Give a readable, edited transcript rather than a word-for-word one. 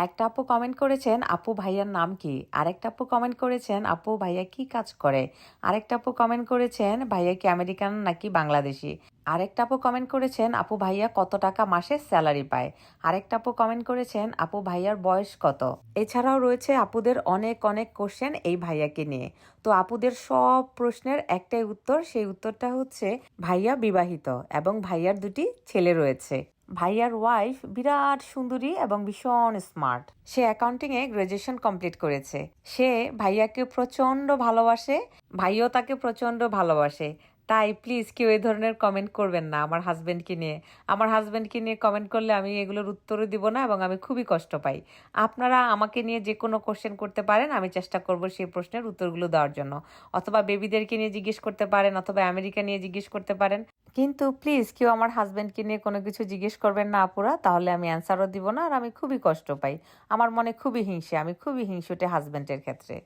একটা আপু কমেন্ট করেছেন আপু ভাইয়ার নাম কি, আরেকটা আপু কমেন্ট করেছেন আপু ভাইয়া কি কাজ করে, আরেকটা আপু কমেন্ট করেছেন ভাইয়া কি আমেরিকান নাকি বাংলাদেশি, আরেকটা আপু কমেন্ট করেছেন আপু ভাইয়া কত টাকা মাসে স্যালারি পায়, আরেকটা আপু কমেন্ট করেছেন আপু ভাইয়ার বয়স কত। এছাড়াও রয়েছে আপুদের অনেক অনেক কোশ্চেন এই ভাইয়াকে নিয়ে। তো আপুদের সব প্রশ্নের একটাই উত্তর, সেই উত্তরটা হচ্ছে ভাইয়া বিবাহিত এবং ভাইয়ার দুটি ছেলে রয়েছে। ভাইয়ার ওয়াইফ বিরাট সুন্দরী এবং ভীষণ স্মার্ট। সে অ্যাকাউন্টিংয়ে গ্রাজুয়েশন কমপ্লিট করেছে। সে ভাইয়াকে প্রচণ্ড ভালোবাসে, ভাইয়াও তাকে প্রচণ্ড ভালোবাসে। তাই প্লিজ কেউ এই ধরনের কমেন্ট করবেন না আমার হাজবেন্ডকে নিয়ে। আমার হাজবেন্ডকে নিয়ে কমেন্ট করলে আমি এগুলোর উত্তরও দিব না এবং আমি খুবই কষ্ট পাই। আপনারা আমাকে নিয়ে যে কোনো কোশ্চেন করতে পারেন, আমি চেষ্টা করব সেই প্রশ্নের উত্তরগুলো দেওয়ার জন্য। অথবা বেবিদেরকে নিয়ে জিজ্ঞেস করতে পারেন, অথবা আমেরিকা নিয়ে জিজ্ঞেস করতে পারেন। কিন্তু প্লিজ কেউ আমার হাজবেন্ডকে নিয়ে কোনো কিছু জিজ্ঞেস করবেন না আপুরা, তাহলে আমি অ্যান্সারও দিব না আর আমি খুবই কষ্ট পাই। আমার মনে খুবই হিংসে, আমি খুবই হিংসুটে হাজবেন্ডের ক্ষেত্রে।